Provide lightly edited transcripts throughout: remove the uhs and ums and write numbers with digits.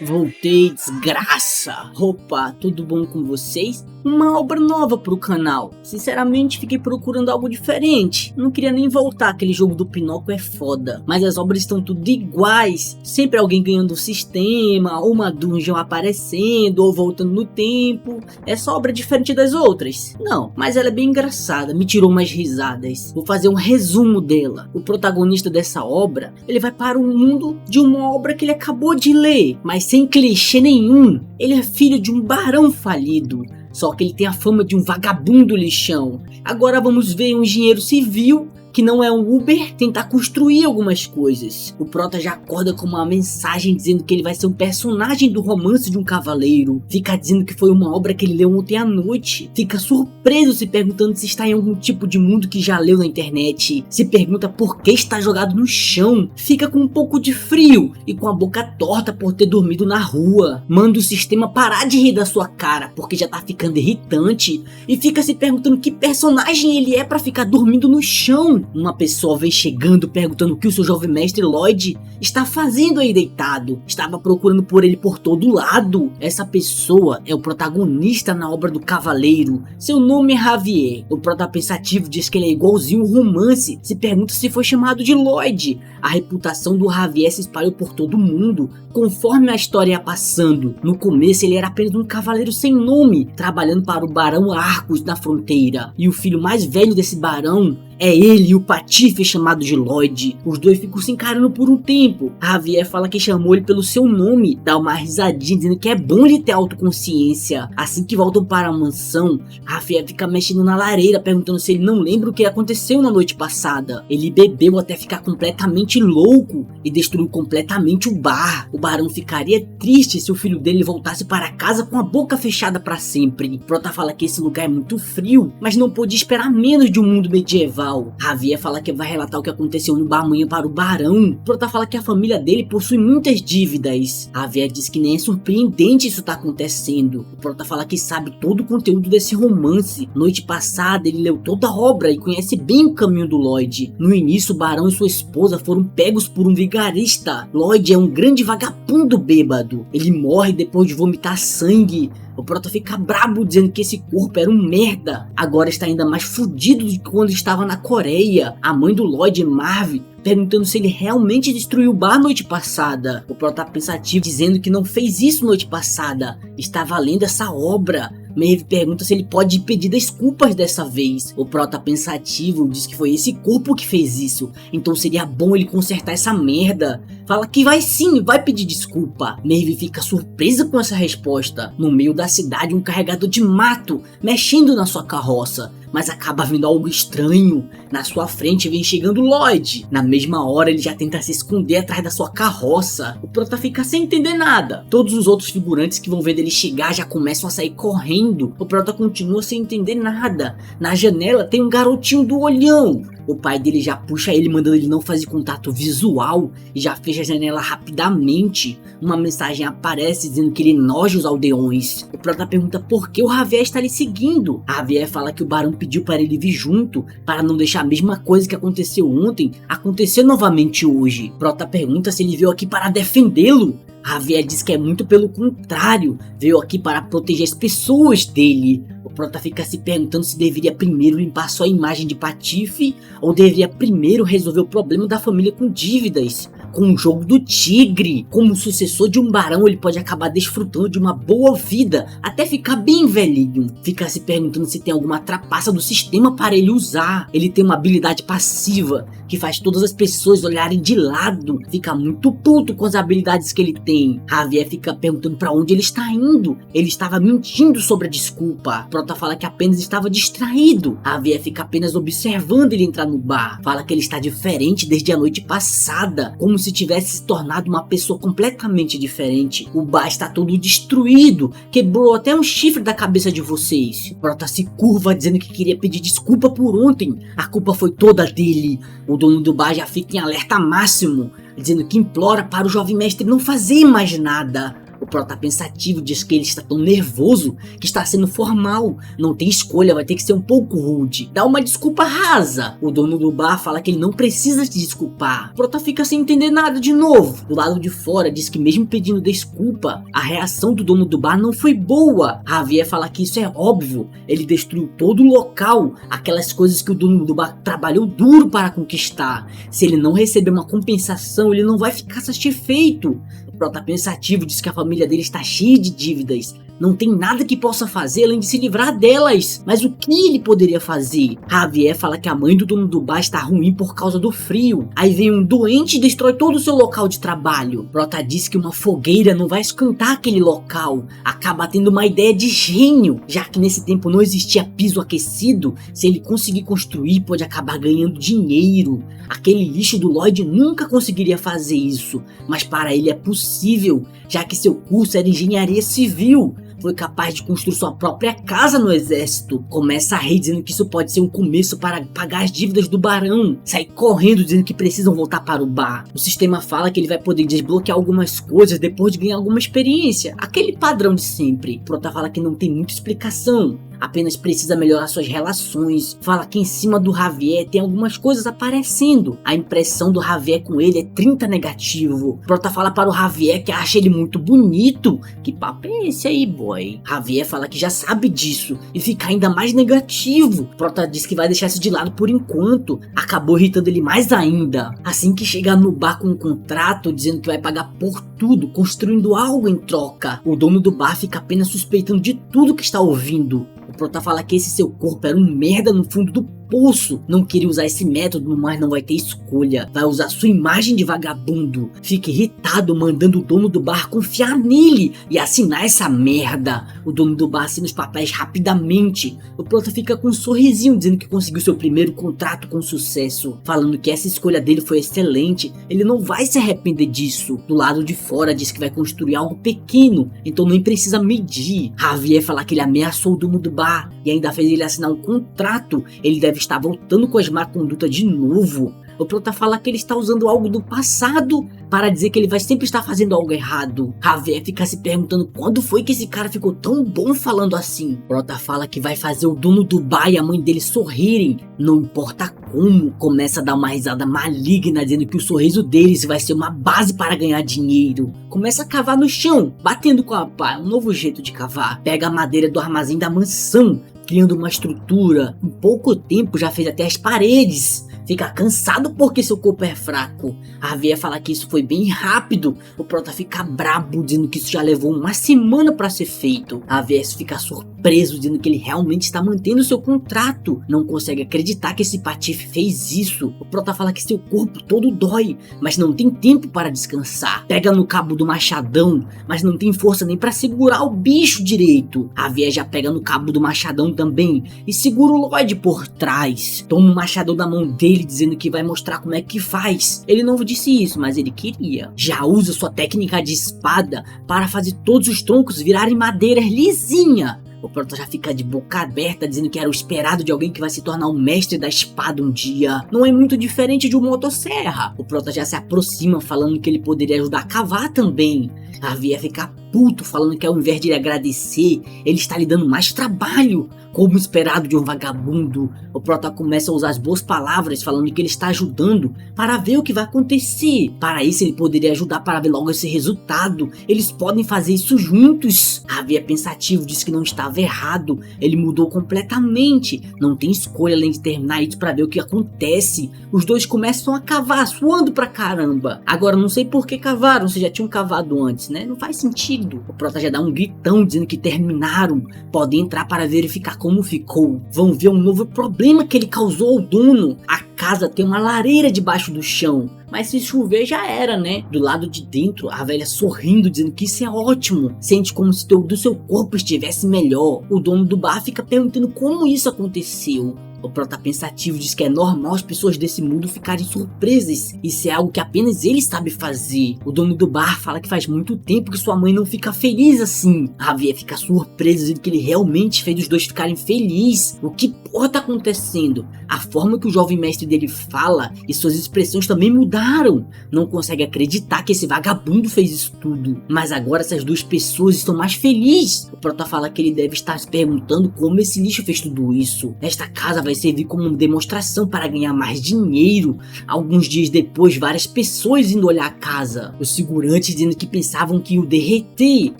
Voltei, desgraça! Opa, tudo bom com vocês? Uma obra nova pro canal. Sinceramente, fiquei procurando algo diferente. Não queria nem voltar, aquele jogo do Pinóquio é foda. Mas as obras estão tudo iguais. Sempre alguém ganhando o sistema, ou uma dungeon aparecendo, ou voltando no tempo. Essa obra é diferente das outras? Não, mas ela é bem engraçada, me tirou umas risadas. Vou fazer um resumo dela. O protagonista dessa obra, ele vai para o mundo de uma obra que ele acabou de ler, mas sem clichê nenhum. Ele é filho de um barão falido. Só que ele tem a fama de um vagabundo lixão. Agora vamos ver um engenheiro civil, que não é um Uber, tentar construir algumas coisas. O prota já acorda com uma mensagem dizendo que ele vai ser um personagem do romance de um cavaleiro. Fica dizendo que foi uma obra que ele leu ontem à noite. Fica surpreso, se perguntando se está em algum tipo de mundo que já leu na internet. Se pergunta por que está jogado no chão. Fica com um pouco de frio e com a boca torta por ter dormido na rua. Manda o sistema parar de rir da sua cara, porque já tá ficando irritante. E fica se perguntando que personagem ele é para ficar dormindo no chão. Uma pessoa vem chegando perguntando o que o seu jovem mestre Lloyd está fazendo aí deitado. Estava procurando por ele por todo lado. Essa pessoa é o protagonista na obra do Cavaleiro. Seu nome é Javier. O prota pensativo diz que ele é igualzinho o romance. Se pergunta se foi chamado de Lloyd. A reputação do Javier se espalhou por todo mundo conforme a história ia passando. No começo ele era apenas um cavaleiro sem nome, trabalhando para o Barão Arcos na fronteira. E o filho mais velho desse barão é ele e o patife chamado de Lloyd. Os dois ficam se encarando por um tempo. Javier fala que chamou ele pelo seu nome, dá uma risadinha dizendo que é bom ele ter autoconsciência. Assim que voltam para a mansão, Javier fica mexendo na lareira, perguntando se ele não lembra o que aconteceu na noite passada. Ele bebeu até ficar completamente louco e destruiu completamente o bar. O barão ficaria triste se o filho dele voltasse para casa com a boca fechada para sempre. Prota fala que esse lugar é muito frio, mas não podia esperar menos de um mundo medieval. Javier fala que vai relatar o que aconteceu no bar amanhã para o barão. Prota fala que a família dele possui muitas dívidas. Javier diz que nem é surpreendente isso tá acontecendo. O Prota fala que sabe todo o conteúdo desse romance. Noite passada ele leu toda a obra e conhece bem o caminho do Lloyd. No início o barão e sua esposa foram pegos por um vigarista. Lloyd é um grande vagabundo bêbado. Ele morre depois de vomitar sangue. O Prota fica brabo dizendo que esse corpo era um merda. Agora está ainda mais fudido do que quando estava na Coreia. A mãe do Lloyd, Marv, perguntando se ele realmente destruiu o bar noite passada. O Prota pensativo dizendo que não fez isso noite passada. Estava lendo essa obra. Maeve pergunta se ele pode pedir desculpas dessa vez. O Prota pensativo diz que foi esse corpo que fez isso, então seria bom ele consertar essa merda. Fala que vai sim, vai pedir desculpa. Maeve fica surpresa com essa resposta. No meio da cidade, um carregador de mato mexendo na sua carroça, mas acaba vindo algo estranho. Na sua frente vem chegando Lloyd. Na mesma hora ele já tenta se esconder atrás da sua carroça. O Prota fica sem entender nada. Todos os outros figurantes que vão ver ele chegar já começam a sair correndo. O Prota continua sem entender nada. Na janela tem um garotinho do olhão. O pai dele já puxa ele, mandando ele não fazer contato visual, e já fecha a janela rapidamente. Uma mensagem aparece dizendo que ele enoja os aldeões. O Prota pergunta por que o Javier está lhe seguindo. A Javier fala que o barão pediu para ele vir junto, para não deixar a mesma coisa que aconteceu ontem acontecer novamente hoje. Prota pergunta se ele veio aqui para defendê-lo. Javier diz que é muito pelo contrário, veio aqui para proteger as pessoas dele. O Prota fica se perguntando se deveria primeiro limpar sua imagem de patife ou deveria primeiro resolver o problema da família com dívidas. Com o jogo do tigre, como sucessor de um barão, ele pode acabar desfrutando de uma boa vida até ficar bem velhinho. Fica se perguntando se tem alguma trapaça do sistema para ele usar. Ele tem uma habilidade passiva que faz todas as pessoas olharem de lado. Fica muito puto com as habilidades que ele tem. Javier fica perguntando para onde ele está indo. Ele estava mentindo sobre a desculpa. Prota fala que apenas estava distraído. Javier fica apenas observando ele entrar no bar. Fala que ele está diferente desde a noite passada, como se tivesse se tornado uma pessoa completamente diferente. O bar está todo destruído, quebrou até um chifre da cabeça de vocês. Prota se curva dizendo que queria pedir desculpa por ontem. A culpa foi toda dele. O dono do bar já fica em alerta máximo, dizendo que implora para o jovem mestre não fazer mais nada. O Prota tá pensativo, diz que ele está tão nervoso que está sendo formal. Não tem escolha, vai ter que ser um pouco rude. Dá uma desculpa rasa. O dono do bar fala que ele não precisa se desculpar. O Prota fica sem entender nada de novo. Do lado de fora diz que mesmo pedindo desculpa, a reação do dono do bar não foi boa. Javier fala que isso é óbvio. Ele destruiu todo o local, aquelas coisas que o dono do bar trabalhou duro para conquistar. Se ele não receber uma compensação, ele não vai ficar satisfeito. O Prota pensativo diz que a família dele está cheia de dívidas. Não tem nada que possa fazer além de se livrar delas. Mas o que ele poderia fazer? Javier fala que a mãe do dono do bar está ruim por causa do frio. Aí vem um doente e destrói todo o seu local de trabalho. Prota diz que uma fogueira não vai esquentar aquele local. Acaba tendo uma ideia de gênio. Já que nesse tempo não existia piso aquecido, se ele conseguir construir pode acabar ganhando dinheiro. Aquele lixo do Lloyd nunca conseguiria fazer isso. Mas para ele é possível, já que seu curso era engenharia civil. Foi capaz de construir sua própria casa no exército. Começa a rir dizendo que isso pode ser um começo para pagar as dívidas do barão. Sai correndo dizendo que precisam voltar para o bar. O sistema fala que ele vai poder desbloquear algumas coisas depois de ganhar alguma experiência. Aquele padrão de sempre. Prota fala que não tem muita explicação. Apenas precisa melhorar suas relações. Fala que em cima do Javier tem algumas coisas aparecendo. A impressão do Javier com ele é 30 negativo. Prota fala para o Javier que acha ele muito bonito. Que papo é esse aí, boy? Javier fala que já sabe disso e fica ainda mais negativo. Prota diz que vai deixar isso de lado por enquanto. Acabou irritando ele mais ainda. Assim que chega no bar com um contrato dizendo que vai pagar por tudo, construindo algo em troca. O dono do bar fica apenas suspeitando de tudo que está ouvindo. O Prota fala que esse seu corpo era um merda no fundo do poço. Não queria usar esse método, mas não vai ter escolha. Vai usar sua imagem de vagabundo. Fica irritado, mandando o dono do bar confiar nele e assinar essa merda. O dono do bar assina os papéis rapidamente. O Prota fica com um sorrisinho dizendo que conseguiu seu primeiro contrato com sucesso. Falando que essa escolha dele foi excelente. Ele não vai se arrepender disso. Do lado de fora diz que vai construir algo pequeno, então nem precisa medir. Javier fala que ele ameaçou o dono do bar e ainda fez ele assinar um contrato. Ele deve estar voltando com as má conduta de novo. O Prota fala que ele está usando algo do passado para dizer que ele vai sempre estar fazendo algo errado. Javier fica se perguntando quando foi que esse cara ficou tão bom falando assim. Prota fala que vai fazer o dono do bar e a mãe dele sorrirem, não importa como. Começa a dar uma risada maligna dizendo que o sorriso deles vai ser uma base para ganhar dinheiro. Começa a cavar no chão, batendo com a pá, um novo jeito de cavar. Pega a madeira do armazém da mansão, criando uma estrutura. Em pouco tempo já fez até as paredes. Fica cansado porque seu corpo é fraco. A Javier fala que isso foi bem rápido. O Prota fica brabo dizendo que isso já levou uma semana para ser feito. A Javier fica surpreso dizendo que ele realmente está mantendo seu contrato. Não consegue acreditar que esse patife fez isso. O Prota fala que seu corpo todo dói, mas não tem tempo para descansar. Pega no cabo do machadão, mas não tem força nem para segurar o bicho direito. A Javier já pega no cabo do machadão também e segura o Lloyd por trás. Toma o machadão da mão dele dizendo que vai mostrar como é que faz. Ele não disse isso, mas ele queria. Já usa sua técnica de espada para fazer todos os troncos virarem madeira lisinha. O Prota já fica de boca aberta dizendo que era o esperado de alguém que vai se tornar o mestre da espada um dia. Não é muito diferente de uma motosserra. O Prota já se aproxima falando que ele poderia ajudar a cavar também. A Javier fica puto falando que ao invés de ele agradecer, ele está lhe dando mais trabalho. Como esperado de um vagabundo, o Prota começa a usar as boas palavras falando que ele está ajudando para ver o que vai acontecer. Para isso ele poderia ajudar para ver logo esse resultado. Eles podem fazer isso juntos. Javier pensativo disse que não estava errado. Ele mudou completamente. Não tem escolha além de terminar isso para ver o que acontece. Os dois começam a cavar, suando pra caramba. Agora não sei por que cavaram, se já tinham cavado antes, né? Não faz sentido. O Prota já dá um gritão dizendo que terminaram. Podem entrar para verificar como ficou. Vão ver um novo problema que ele causou ao dono. A casa tem uma lareira debaixo do chão. Mas se chover já era, né? Do lado de dentro, a velha sorrindo, dizendo que isso é ótimo. Sente como se todo o seu corpo estivesse melhor. O dono do bar fica perguntando como isso aconteceu. O Prota pensativo diz que é normal as pessoas desse mundo ficarem surpresas. Isso é algo que apenas ele sabe fazer. O dono do bar fala que faz muito tempo que sua mãe não fica feliz assim. A Javier fica surpresa dizendo que ele realmente fez os dois ficarem felizes. O que porra tá acontecendo? A forma que o jovem mestre dele fala e suas expressões também mudaram. Não consegue acreditar que esse vagabundo fez isso tudo. Mas agora essas duas pessoas estão mais felizes. O prota fala que ele deve estar se perguntando como esse lixo fez tudo isso. Esta casa vai servir como uma demonstração para ganhar mais dinheiro. Alguns dias depois, várias pessoas indo olhar a casa. Os segurantes dizendo que pensavam que iam derreter.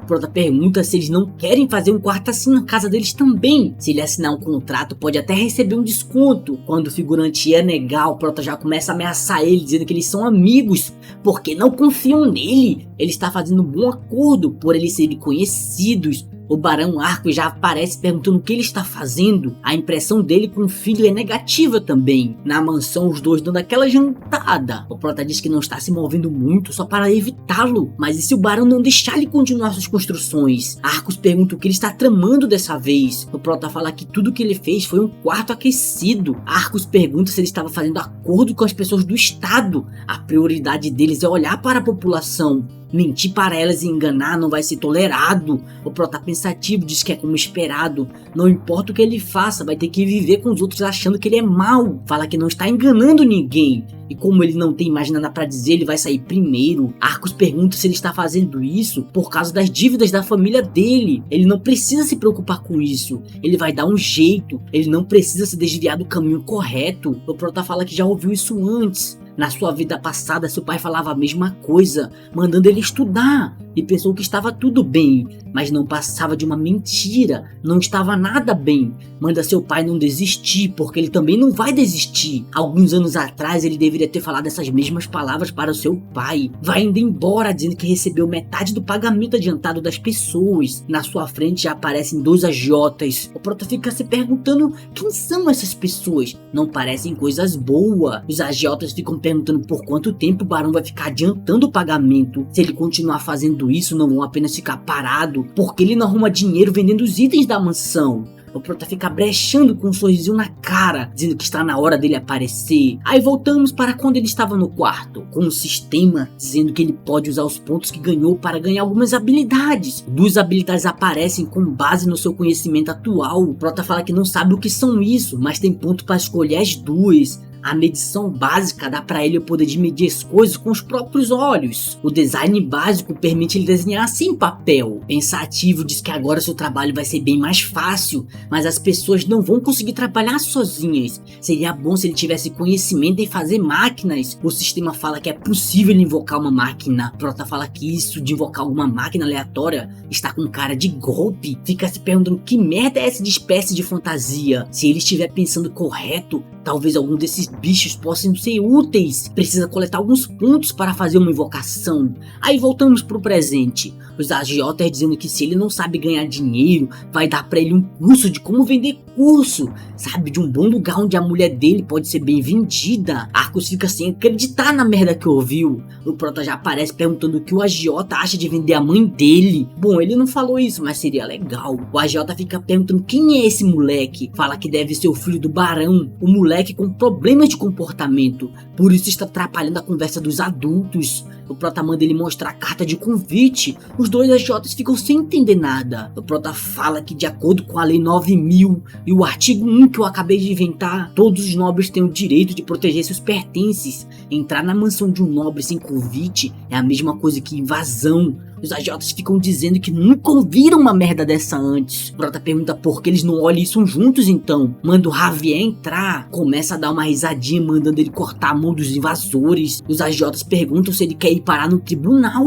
O prota pergunta se eles não querem fazer um quarto assim na casa deles também. Se ele assinar um contrato, pode até receber um desconto. Quando o figurante ia negar, o prota já começa a ameaçar ele, dizendo que eles são amigos, porque não confiam nele. Ele está fazendo um bom acordo por eles serem conhecidos. O Barão Arcos já aparece perguntando o que ele está fazendo. A impressão dele com o filho é negativa também. Na mansão, os dois dando aquela jantada. O prota diz que não está se movendo muito só para evitá-lo. Mas e se o Barão não deixar ele continuar suas construções? Arcos pergunta o que ele está tramando dessa vez. O prota fala que tudo que ele fez foi um quarto aquecido. Arcos pergunta se ele estava fazendo acordo com as pessoas do estado. A prioridade deles é olhar para a população. Mentir para elas e enganar não vai ser tolerado. O prota pensativo diz que é como esperado. Não importa o que ele faça, vai ter que viver com os outros achando que ele é mau. Fala que não está enganando ninguém. E como ele não tem mais nada para dizer, ele vai sair primeiro. Arcos pergunta se ele está fazendo isso por causa das dívidas da família dele. Ele não precisa se preocupar com isso. Ele vai dar um jeito. Ele não precisa se desviar do caminho correto. O prota fala que já ouviu isso antes. Na sua vida passada, seu pai falava a mesma coisa, mandando ele estudar, e pensou que estava tudo bem, mas não passava de uma mentira, não estava nada bem. Manda seu pai não desistir, porque ele também não vai desistir. Alguns anos atrás, ele deveria ter falado essas mesmas palavras para o seu pai. Vai indo embora, dizendo que recebeu metade do pagamento adiantado das pessoas. Na sua frente já aparecem dois agiotas. O prota fica se perguntando quem são essas pessoas. Não parecem coisas boas. Os agiotas ficam perguntando por quanto tempo o barão vai ficar adiantando o pagamento. Se ele continuar fazendo isso, não vão apenas ficar parado, porque ele não arruma dinheiro vendendo os itens da mansão. O prota fica brechando com um sorrisinho na cara, dizendo que está na hora dele aparecer. Aí voltamos para quando ele estava no quarto, com um sistema dizendo que ele pode usar os pontos que ganhou para ganhar algumas habilidades. Duas habilidades aparecem com base no seu conhecimento atual. O prota fala que não sabe o que são isso, mas tem ponto para escolher as duas. A medição básica dá para ele o poder de medir as coisas com os próprios olhos. O design básico permite ele desenhar sem papel. Pensativo diz que agora seu trabalho vai ser bem mais fácil, mas as pessoas não vão conseguir trabalhar sozinhas. Seria bom se ele tivesse conhecimento em fazer máquinas. O sistema fala que é possível ele invocar uma máquina. Prota fala que isso de invocar alguma máquina aleatória está com cara de golpe. Fica se perguntando que merda é essa de espécie de fantasia. Se ele estiver pensando correto, talvez algum desses bichos possam ser úteis. Precisa coletar alguns pontos para fazer uma invocação. Aí voltamos pro presente. Os agiotas dizendo que se ele não sabe ganhar dinheiro, vai dar para ele um curso de como vender curso. Sabe, de um bom lugar onde a mulher dele pode ser bem vendida. Arcos fica sem acreditar na merda que ouviu. O prota já aparece perguntando o que o agiota acha de vender a mãe dele. Bom, ele não falou isso, mas seria legal. O agiota fica perguntando quem é esse moleque. Fala que deve ser o filho do barão. O moleque com problemas de comportamento, por isso está atrapalhando a conversa dos adultos. O prota manda ele mostrar a carta de convite. Os dois agiotas ficam sem entender nada. O prota fala que de acordo com a lei 9000 e o artigo 1 que eu acabei de inventar, todos os nobres têm o direito de proteger seus pertences. Entrar na mansão de um nobre sem convite é a mesma coisa que invasão. Os agiotas ficam dizendo que nunca ouviram uma merda dessa antes. O prota pergunta por que eles não olham isso juntos então. Manda o Javier entrar. Começa a dar uma risadinha mandando ele cortar a mão dos invasores. Os agiotas perguntam se ele quer ir parar no tribunal.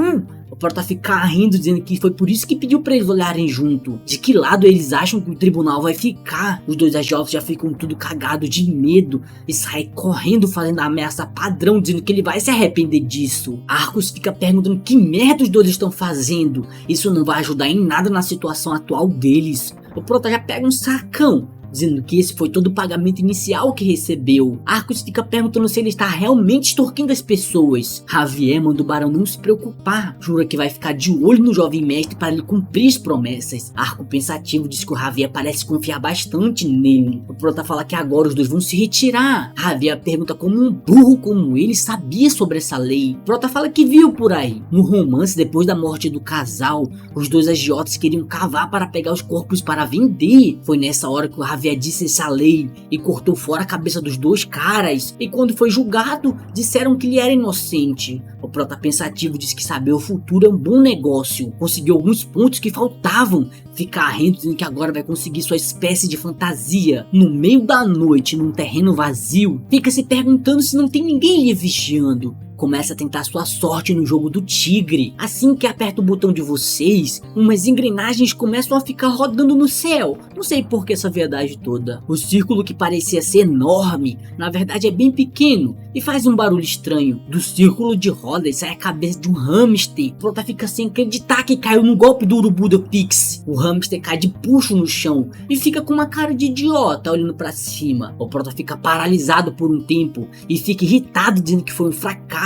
O prota fica rindo, dizendo que foi por isso que pediu pra eles olharem junto. De que lado eles acham que o tribunal vai ficar? Os dois agiotas já ficam tudo cagados de medo e saem correndo fazendo a ameaça padrão, dizendo que ele vai se arrepender disso. Arcos fica perguntando que merda os dois estão fazendo. Isso não vai ajudar em nada na situação atual deles. O prota já pega um sacão, dizendo que esse foi todo o pagamento inicial que recebeu. Arcos fica perguntando se ele está realmente extorquindo as pessoas. Javier manda o barão não se preocupar, jura que vai ficar de olho no jovem mestre para ele cumprir as promessas. Arco pensativo diz que o Javier parece confiar bastante nele. O prota fala que agora os dois vão se retirar. Javier pergunta como um burro como ele sabia sobre essa lei. O prota fala que viu por aí. No romance, depois da morte do casal, os dois agiotas queriam cavar para pegar os corpos para vender. Foi nessa hora que o Javier Xavier disse essa lei e cortou fora a cabeça dos dois caras. E quando foi julgado, disseram que ele era inocente. O prota pensativo disse que saber o futuro é um bom negócio. Conseguiu alguns pontos que faltavam. Fica rendo dizendo que agora vai conseguir sua espécie de fantasia. No meio da noite, num terreno vazio, fica se perguntando se não tem ninguém lhe vigiando. Começa a tentar sua sorte no jogo do tigre. Assim que aperta o botão de vocês, umas engrenagens começam a ficar rodando no céu. Não sei por que essa verdade toda. O círculo que parecia ser enorme, na verdade é bem pequeno e faz um barulho estranho. Do círculo de rodas sai a cabeça de um hamster. O prota fica sem acreditar que caiu no golpe do urubu do Pix. O hamster cai de puxo no chão e fica com uma cara de idiota olhando pra cima. O prota fica paralisado por um tempo e fica irritado dizendo que foi um fracasso.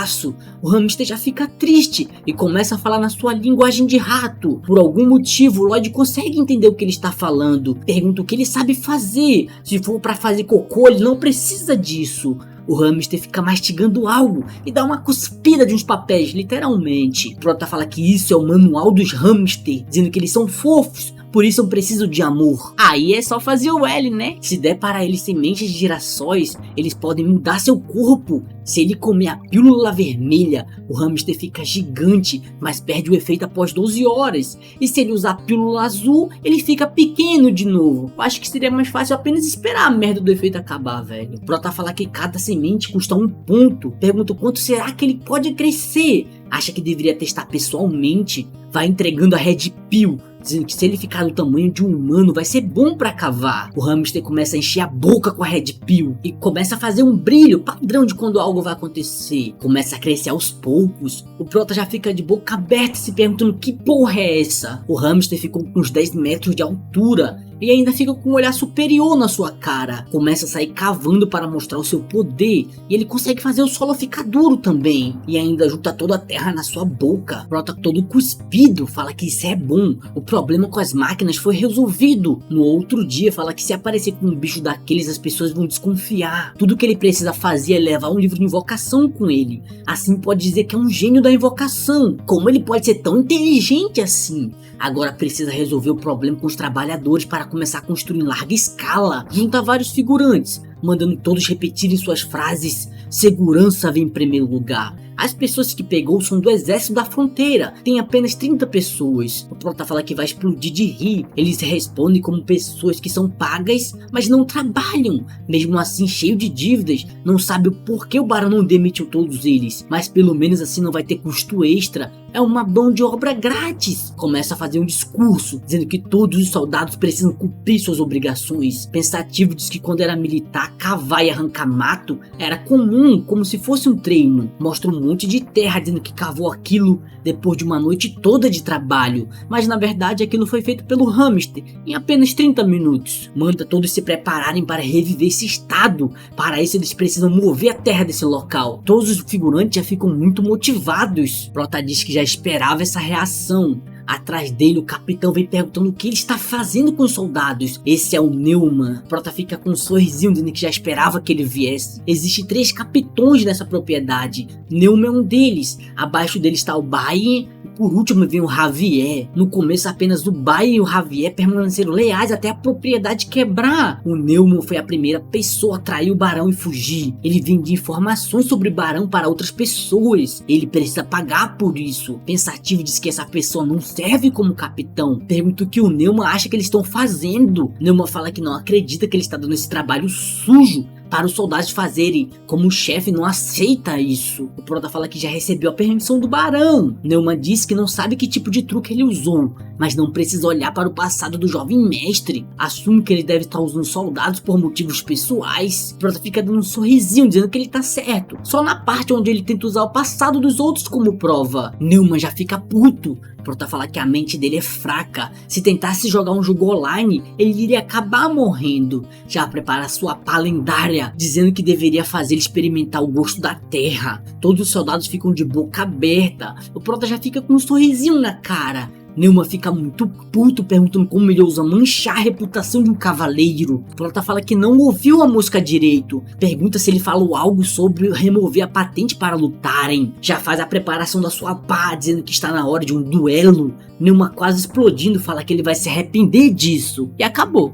O hamster já fica triste e começa a falar na sua linguagem de rato. Por algum motivo, o Lloyd consegue entender o que ele está falando. Pergunta o que ele sabe fazer. Se for pra fazer cocô, ele não precisa disso. O hamster fica mastigando algo e dá uma cuspida de uns papéis, literalmente. O prota fala que isso é o manual dos hamsters, dizendo que eles são fofos, por isso eu preciso de amor. Aí é só fazer o L, né? Se der para eles sementes de girassóis, eles podem mudar seu corpo. Se ele comer a pílula vermelha, o hamster fica gigante, mas perde o efeito após 12 horas. E se ele usar a pílula azul, ele fica pequeno de novo. Eu acho que seria mais fácil apenas esperar a merda do efeito acabar, velho. O prota fala que cada semente custa 1 ponto. Pergunta quanto será que ele pode crescer. Acha que deveria testar pessoalmente. Vai entregando a Red Pill, dizendo que se ele ficar do tamanho de um humano vai ser bom pra cavar. O hamster começa a encher a boca com a Red Pill e começa a fazer um brilho padrão de quando algo vai acontecer. Começa a crescer aos poucos. O prota já fica de boca aberta se perguntando que porra é essa. O hamster ficou com uns 10 metros de altura e ainda fica com um olhar superior na sua cara. Começa a sair cavando para mostrar o seu poder e ele consegue fazer o solo ficar duro também. E ainda junta toda a terra na sua boca. O prota todo cuspido fala que isso é bom. O problema com as máquinas foi resolvido. No outro dia fala que se aparecer com um bicho daqueles as pessoas vão desconfiar. Tudo que ele precisa fazer é levar um livro de invocação com ele. Assim pode dizer que é um gênio da invocação. Como ele pode ser tão inteligente assim? Agora precisa resolver o problema com os trabalhadores para começar a construir em larga escala. Junta vários figurantes, mandando todos repetirem suas frases. Segurança vem em primeiro lugar. As pessoas que pegou são do exército da fronteira. Tem apenas 30 pessoas. O prota fala que vai explodir de rir. Eles respondem como pessoas que são pagas, mas não trabalham. Mesmo assim, cheio de dívidas. Não sabe o porquê o barão não demitiu todos eles. Mas pelo menos assim não vai ter custo extra. É uma mão de obra grátis. Começa a fazer um discurso, dizendo que todos os soldados precisam cumprir suas obrigações. Pensativo diz que quando era militar, cavar e arrancar mato era comum, como se fosse um treino. Mostra um monte de terra dizendo que cavou aquilo depois de uma noite toda de trabalho, mas na verdade aquilo foi feito pelo hamster em apenas 30 minutos. Manda todos se prepararem para reviver esse estado. Para isso eles precisam mover a terra desse local. Todos os figurantes já ficam muito motivados. Prota diz que já esperava essa reação. Atrás dele, o capitão vem perguntando o que ele está fazendo com os soldados. Esse é o Neumann. Prota fica com um sorrisinho dizendo que já esperava que ele viesse. Existem 3 capitões nessa propriedade. Neumann é um deles. Abaixo dele está o Bayern. Por último vem o Javier. No começo apenas o Bayern e o Javier permaneceram leais até a propriedade quebrar. O Neumann foi a primeira pessoa a trair o barão e fugir. Ele vendia informações sobre o barão para outras pessoas. Ele precisa pagar por isso. Pensativo diz que essa pessoa não serve como capitão. Pergunta o que o Neumann acha que eles estão fazendo. Neumann fala que não acredita que ele está dando esse trabalho sujo para os soldados fazerem, como o chefe não aceita isso. O prota fala que já recebeu a permissão do barão. Neumann diz que não sabe que tipo de truque ele usou, mas não precisa olhar para o passado do jovem mestre. Assume que ele deve estar usando soldados por motivos pessoais. O prota fica dando um sorrisinho dizendo que ele tá certo, só na parte onde ele tenta usar o passado dos outros como prova. Neumann já fica puto. O prota fala que a mente dele é fraca. Se tentasse jogar um jogo online, ele iria acabar morrendo. Já prepara sua pá lendária, dizendo que deveria fazer ele experimentar o gosto da terra. Todos os soldados ficam de boca aberta. O prota já fica com um sorrisinho na cara. Neumann fica muito puto perguntando como ele ousa manchar a reputação de um cavaleiro. O prota fala que não ouviu a música direito. Pergunta se ele falou algo sobre remover a patente para lutarem. Já faz a preparação da sua pá, dizendo que está na hora de um duelo. Neumann quase explodindo fala que ele vai se arrepender disso. E acabou.